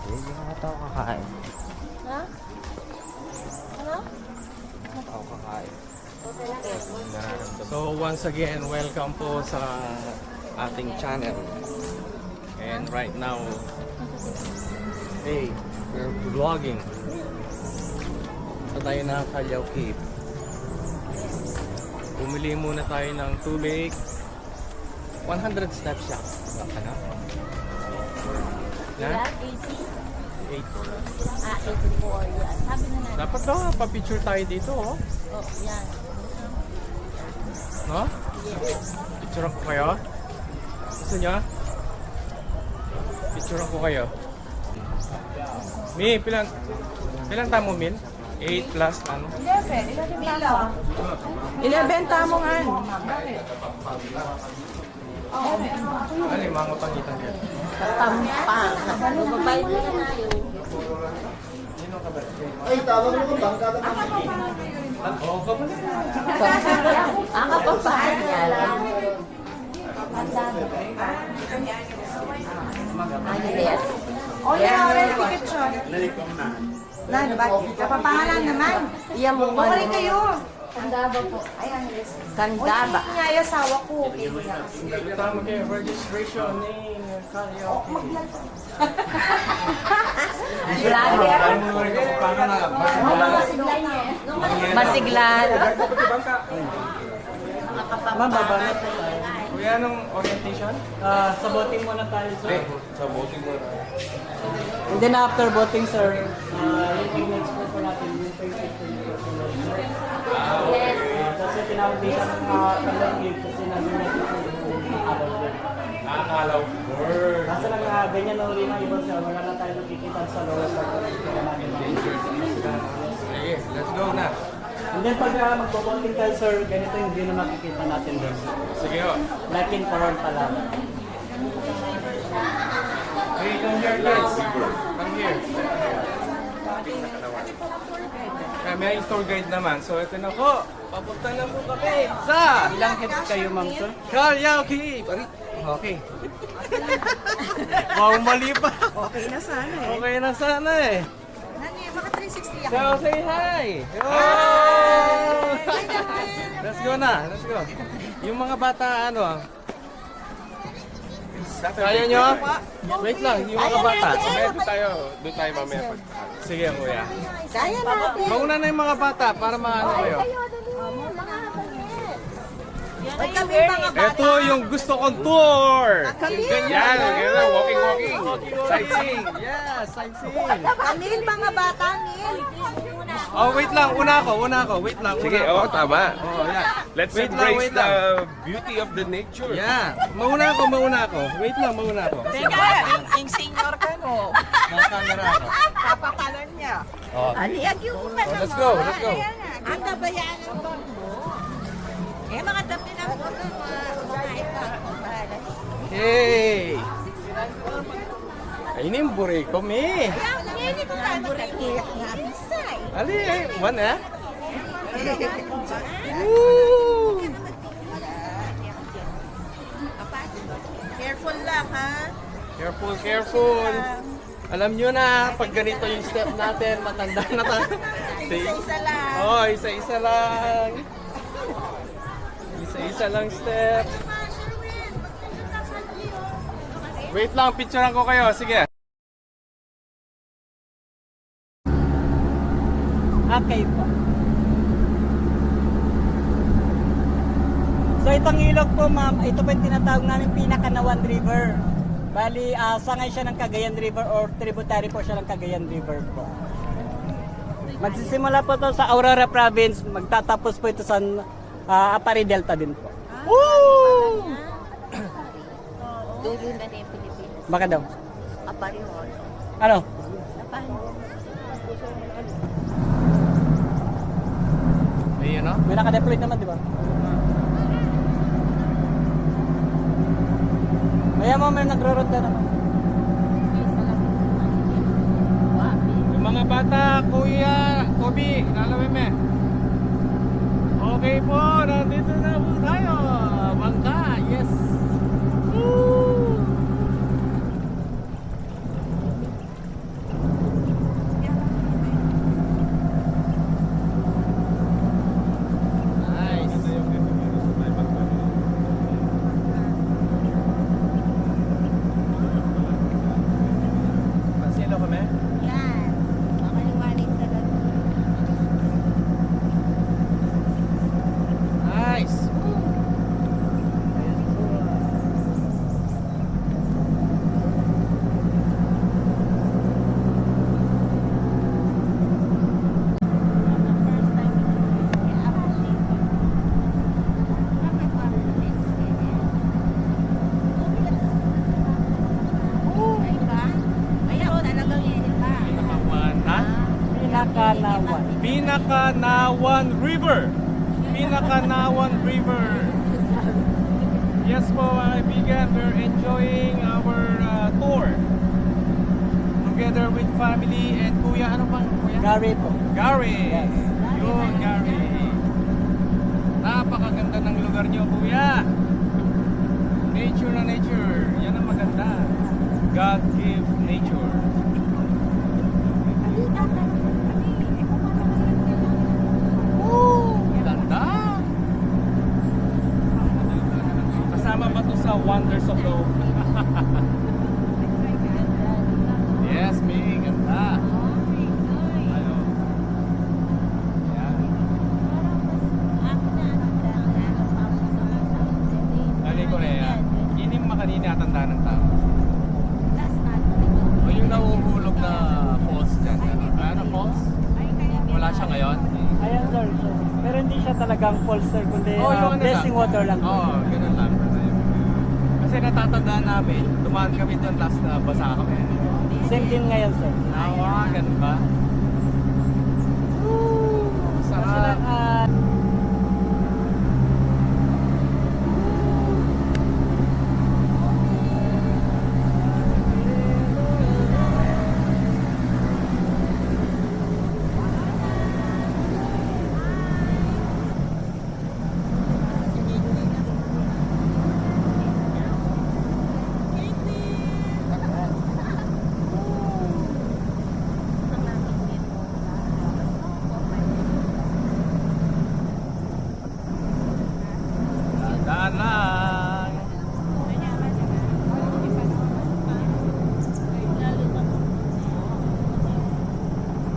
Hindi na ito ako kakain. Ha? Ano? Ako kakain. So once again, welcome po sa ating channel. And right now, hey, we're vlogging. Sa tayo na Calao Cave. Bumili muna tayo ng tubig. 100 steps siya. Baka na. Na? Ilan? 80? 8. 84. Yan. Sabi na natin. Dapat daw, pa-picture tayo dito, oh. Oh, yan. No? Yes. Picture ko kayo? Gusto nyo? Picture ko kayo. Mi, pilang tamo, Min? 8 plus, ano? 11 tamo nga. Ano yung mga pangitan dyan? Tampang. Magbabayad na na yun. Oo, kapatid. Ang kapabahay niya lang. Yes. O yan, orange ticket siya. Na, diba? Kapapangalan naman. Iyan mo ba? Bumalik kayo. Kandaba po. Ayan, Kandaba. Hindi niya yung asawa ko. Tama kayo, registration name, Calao Cave. Vlogger. Alam mo rin kung paano na. Masiglan niya. Masiglan. Mababa. Kuya, anong orientation? Sa boating muna tayo, sir. Sa boating mo. And then after boating, sir, yung next po natin, yung Facebook po yung personal. Yes. Kasi tinawag dito ng Calao Cave kasi nandun natin yung Calao Cave. Nakakalaw. Word. Kasi ganyan na uli ng iba, sir. Wala na tayo nakikita sa lower part of the namin. Sige, let's go na. And then pag magpo-boating tayo, sir, ganito yung view na makikita natin doon. Sige ho. Like in Coron pa lang. Hey, come here, kids. Come here. May tour guide naman. So, ito na po. Papunta na po kami sa Ilang heads kayo, ma'am, sir? Calao Cave. Okay. Wow, mali pa. Okay na sana eh. Okay na sana eh. Nani, baka 360 So, say hi. Let's go na. Let's go. Yung mga bata, ano? Kaya nyo? Wait lang, yung mga bata. Doon tayo mamaya. Sige, kuya. Kaya natin. Mauna na yung mga bata para maano kayo. Huwag kami mga bata. Ito yung gusto kong tour. Kami. Yan, walking. Sightseeing. Yeah, sightseeing. Kami mga bata, Neil. Oh, wait lang. Una ako. Wait lang. Sige, tama. Oh, yeah. Let's Wait lang, embrace wait lang. the beauty of the nature. Yeah. Mauna ako. Wait lang, mauna ako. Teka, yung senior ka, no? Naka-camera ako. Papakalan niya. Oh. Aliyag yung Oh, let's go. Ang tabayanan mo. Eh, mga dami na ako doon, mga iba. Hey! Ay, ini yung buriko, me. Hindi ko ka nakatiyak nga bisay. Ali, one, eh? Woo! Careful lang, ha? Careful. Alam nyo na, pag ganito yung step natin, matanda na tayo. Isa-isa lang. Oh, isa-isa lang. Isa-isa lang step. Wait lang, picturean ko kayo. Sige. Okay po. So itong ilog po, ma'am, ito po yung tinatawag namin Pinakanawan River. Bali, sangay siya ng Cagayan River or tributary po siya ng Cagayan River po. Magsisimula po to sa Aurora Province, magtatapos po ito sa Apari Delta din po. Woo! Dulo na yung Pilipinas. Baka daw. Aparihon. Ano? Napahan. Ayun, no? May nakadeploy naman, di ba? Maya mo, may nagro-ronda naman. Yung mga bata, kuya, Kobe, lalawin me. Okay po, nandito na po tayo. Bangka, yes. Woo! Pinakanawan. Pinakanawan River. Pinakanawan River. Yes po mga kaibigan, we're enjoying our tour together with family and Kuya, ano bang Kuya? Gary po. Gary. Yes. Yun, Gary. Napakaganda ng lugar niyo, Kuya. Nature na nature. Yan ang maganda. God give nature. Woo! Ganda. Kasama ba to sa Wonders of the Yes, may ganda. Ano? Yan. Kali ko na yan. Hindi mo makanina tanda ng tao. O yung nahuhulog na falls dyan. Ano falls? Wala siya ngayon? Ayan sir. Pero hindi siya talagang false sir, kundi Oh, yung ano blessing lang. water lang. Oo, ganun lang. Kasi natatandaan namin, dumaan kami doon last na basa kami. Same din ngayon sir. Nawa, ganun ba? Kasi Sarap. lang, Daan lang.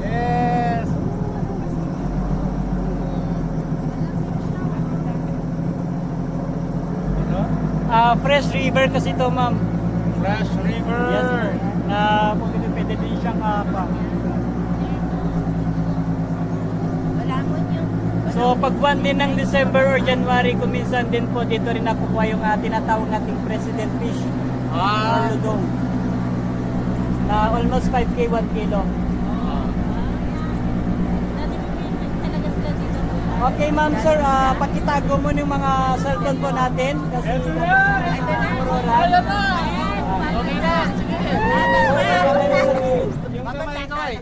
Yes. Ano? fresh river kasi to ma'am. Fresh River. Yes sir. Na pwede din siyang pa. So pag buwan din ng December or January, kuminsan din po dito rin nakukuha yung tinatawag nating President Fish Ah. or Ludong. Na almost 5K 1 kilo. Okay ma'am sir, pakitago mo yung mga cellphone po natin. Kasi Ito na! Ayan na! Okay na! Sige! Yung kamay, kamay.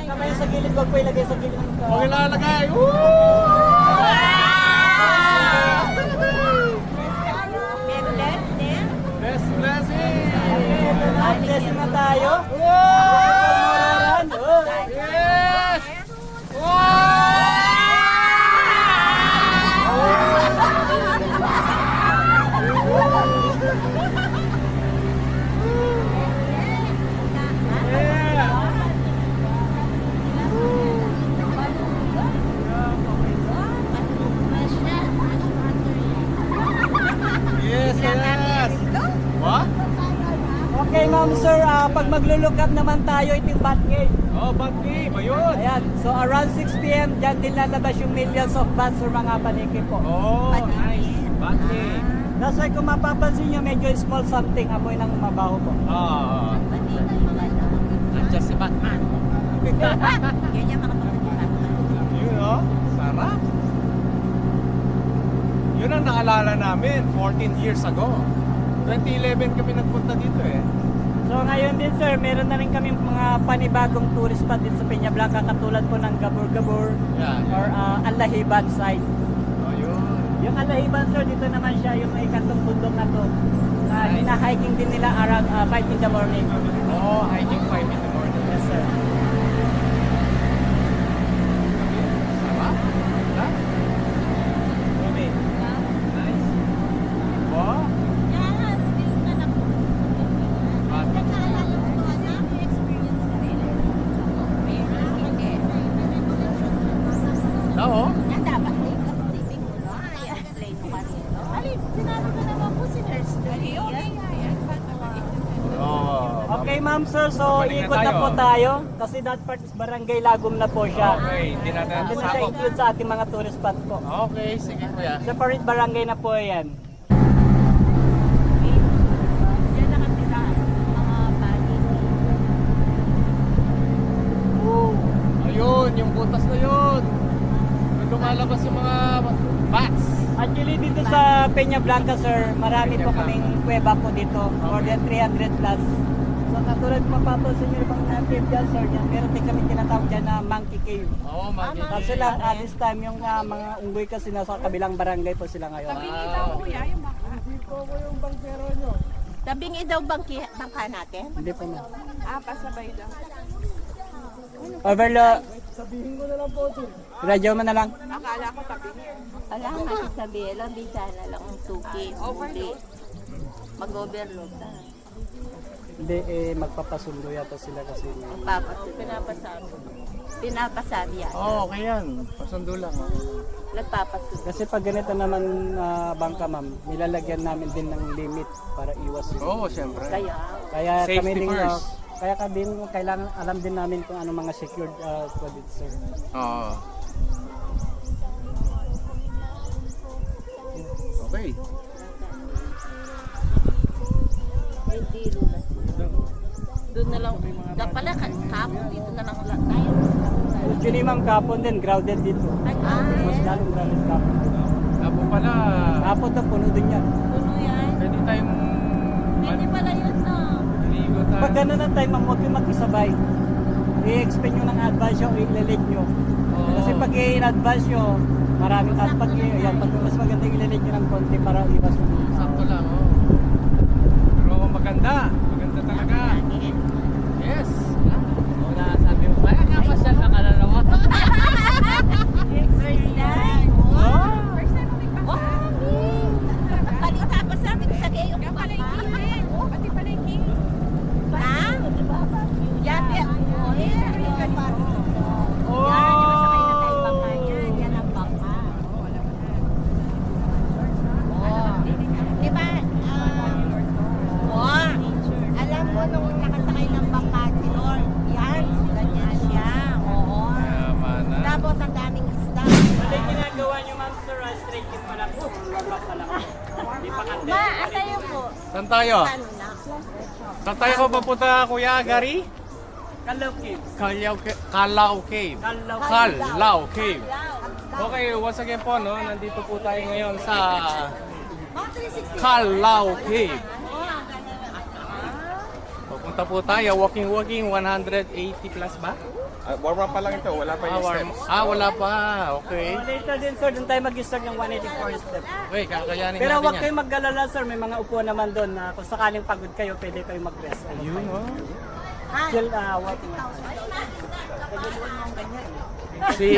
Kamay sa gilid, wag po ilagay sa gilid. Okay na, lagay! Best blessing! Blessing na tayo. Yes! Yes, yes! What? Okay ma'am sir, pag maglo-look up naman tayo, ito yung bat gate. Oh, bad game! Ayun! Ayan, so around 6 p.m. dyan din lalabas yung millions of bats or mga paniki po. Oh, nice! Bad game! That's why kung mapapansin nyo, medyo small something, amoy ng mabaho po. Ah, nandiyan si Batman. Yun oh, sarap. Yun ang naalala namin 14 years ago. 2011 kami nagpunta dito eh. So ngayon din sir, meron na rin kami mga panibagong tourist spot dito sa Peña Blanca, katulad po ng Gabur-Gabur Yeah, or Alahiban side. Oh, yun. Yung Alahiban sir, dito naman siya yung may kantong bundok na to. Nice. Hina-hiking din nila around 5 in the morning. Oh, hiking 5 in the morning. Yes sir. Sarap. Ganda. Okay. Nice. Wow. Oo. Oh, Okay ma'am sir, so Babalik na ikot na tayo. po tayo kasi that part is Barangay Lagom na po siya. Okay, hindi natin Hindi na siya nasakop. include sa ating mga tourist spot po. Okay, sige kuya. Separate barangay na po yan. Ayun, yung butas na yun. May lumalabas yung mga bats. Actually dito sa Peña Blanca sir, marami po kaming kuweba po dito. More than 300 plus. So katulad mapapansin nyo ibang cave dyan sir, yan. Meron din kami tinatawag dyan na monkey cave. Oo, mga Kaso lang this time yung mga unggoy kasi nasa kabilang barangay po sila ngayon. Tabingi daw bangka natin? Hindi po ma'am. Pasabay daw. Overload. Radyo mo na lang. Akala ko tabingi. Wala nga sasabihin lang, di sana lang ang tuki. Hindi. Mag-overload na. Hindi magpapasundo yata sila kasi. Pinapasabi. Pinapasabi yan. Oo, okay yan. Pasundo lang. Nagpapasabi. Kasi pag ganito naman bangka ma'am, nilalagyan namin din ng limit para iwas yun. Oo, syempre. Kaya Safety kami din first. kaya kami din kailangan alam din namin kung ano mga secured credit sir. Oo. Okay. Hindi lulas. Doon na lang. Pala, kapon dito na lang tayo. Actually ma'am kapon din, grounded dito. Mas lalong grounded kapon. Apo pala, Kapon na puno din yan. Puno yan. pwede tayong Pwede pala yun, no? maligo tayo. Pag gano'n na tayo ma'am, huwag kayong mag-isabay. I-expect nyo ng advance nyo, i-relate nyo. Oo. Kasi pag i-advance nyo, maraming pag mas maganda i-relate nyo ng konti para iwas nyo. Sakto lang, oh. Pero maganda. Maganda talaga. Yes. Wala sabi mo, kaya nga pa siya nakalala mo. First time. First time mo Balita pa sa amin sa gayo ko pa. Pati palengke. Ha? Yan, yan. Oh! Yan ang bangka. Di ba? Alam mo nung nakasakay ng bangka si Lord. Yan, ganyan siya. Oo. Tama na. Tapos ang daming isda. Ano yung ginagawa nyo ma'am sir? Straight kick pa lang po. Warm up pa lang. Hindi pa kante. Ma, atayo po. Saan tayo? Ano na? Saan tayo ko papunta, Kuya Gary? Kalaw Cave. Calao Cave. Kalaw Calao Cave. Okay, once again po, no, nandito po tayo ngayon sa Calao Cave. Pupunta po tayo, walking, 180 plus ba? Warm up pa lang ito, wala pa yung steps. Wala pa. Okay. Later din sir, doon tayo mag-start ng 184 step. Okay, kakayanin Pero natin huwag yan. kayong mag-alala sir, may mga upuan naman doon na kung sakaling pagod kayo, pwede kayong mag-rest. Yun, oh. Still walking. Si...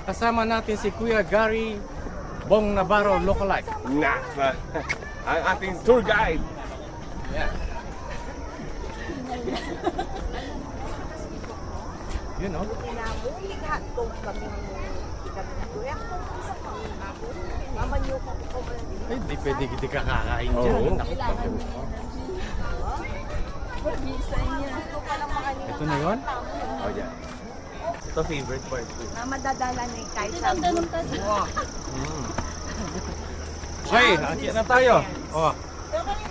Kasama natin si Kuya Gary Bong Navarro lookalike. Nah, ang ating tour guide. Yeah. Yun, oh. Ay, di pwede kita kakakain dyan. Oo. Naku, bakit? Ito na yun? Oh, yeah. Ito favorite part. Madadala ni kahit sa Okay, akit na tayo. Oh.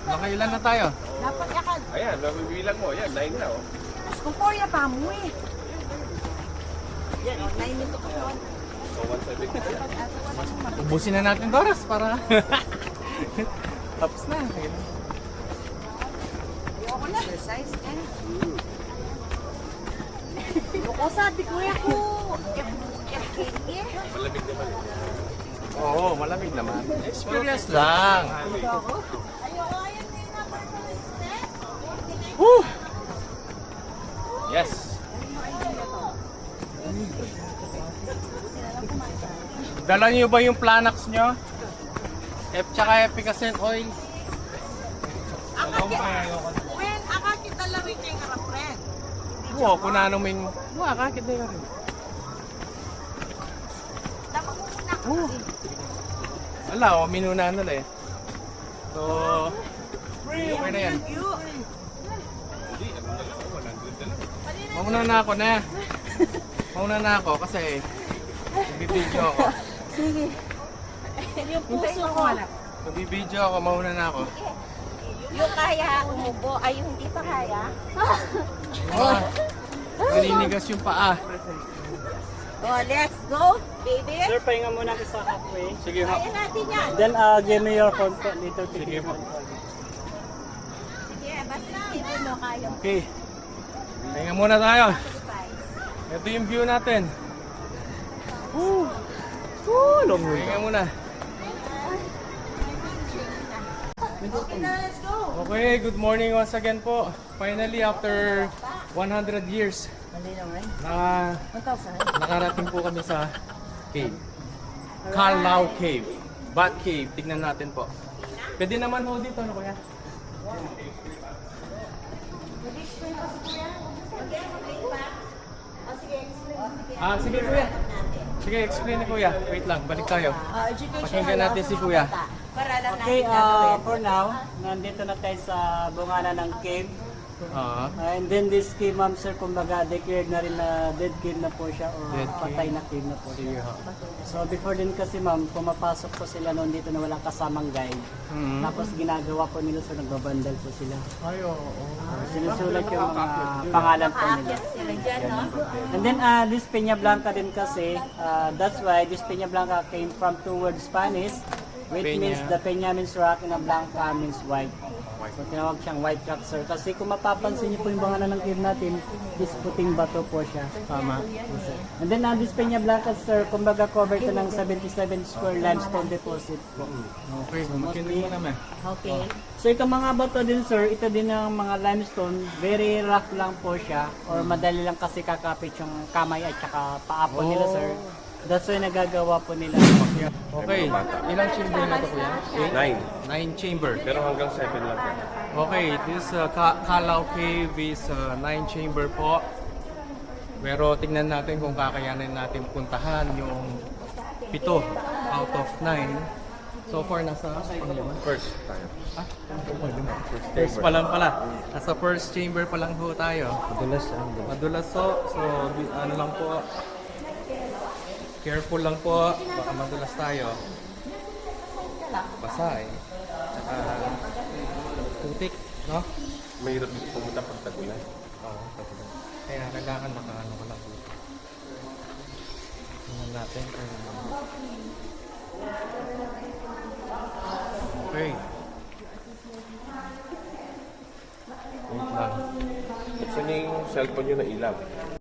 Nakailan na tayo? dapat yakan. Ayan, mabibilang mo. Yan, 9 na, oh. Kung Korea pa mo eh. Yan, 9 nito ko yun. So, 170. Ubusin na natin Doras para tapos na. Ayoko na. Exercise eh. Ayoko sabi ko ako. Malamig naman. Oo, malamig naman. Experience lang. Woo! Yes. Dala niyo ba yung Planax nyo? Tsaka Efficacy oil? When akakit dalawin kay girlfriend. Oo, kunanoming. Kakit na yun. Dapat mo muna ako. Wala, minuna nila eh. So, okay na yan. Mauna na ako na. Mauna na ako kasi nagbibideo ako. Sige. Yung puso ko. Nagbibideo ako, mauna na ako. Yung kaya umubo, ay yung hindi pa kaya. Oh, naninigas yung paa. Oh, let's go, baby. Sir, pahinga muna kayo sa halfway. Sige ho. Kaya natin yan. Then, give me your phone po later. Sige po. Sige, basta hindi mo kaya. Okay. Pahinga muna tayo. Ito yung view natin. Long way. Pahinga muna. Let's go. Okay, good morning once again po. Finally, after 100 years, nakarating po kami sa cave. Carlao Cave. Bat Cave. Tignan natin po. Pwede naman ho dito, ano kuya? Sige kuya. Sige, explain ni kuya. Wait lang, balik tayo. Pakinggan natin si kuya. Para lang Okay, natin gagawin. for now, nandito na tayo sa bungana ng cave. Ah, And then this cave, ma'am sir, kumbaga declared na rin na dead cave na po siya or Dead cave. patay na cave na po sige siya. ho. So before din kasi ma'am, pumapasok po sila noon dito na walang kasamang guide. Mhm. Tapos ginagawa po nila sir, nagbabandal po sila. Ay, oo. Sinusulat yung mga pangalan po nila. Sila dyan, no? And then this Peña Blanca din kasi, that's why this Peña Blanca came from two words Spanish, which Peña. means the Peña means rock and the Blanca means white. So tinawag siyang white rock sir. Kasi kung mapapansin niyo po yung banganan ng cave natin, is puting bato po siya. Tama. And then this Peña Blanca sir, kumbaga covered ito ng 77 square limestone deposit po. Okay, makinig mo naman. Okay. So itong mga bato din sir, ito din ang mga limestone, very rough lang po siya or madali lang kasi kakapit yung kamay at saka paa po nila sir. That's why nagagawa po nila. Okay, ilang chamber na to kuya? 9. 9 chamber. Pero hanggang 7 lang po. Okay, this Calao Cave is 9 chamber po. Pero tingnan natin kung kakayanin natin puntahan yung 7 out of 9. So far, nasa panglima. First tayo. First pa lang pala. Nasa first chamber pa lang po tayo. Madulas so. So, ano lang po. Careful lang po. Baka madulas tayo. Basa eh. Tsaka putik, no? Mahirap pumunta pag tagulan. Oo, kaya kailangan makaano ka lang dito. Tingnan natin kung... Okay. Wait lang. Saan yung cellphone nyo na ilaw?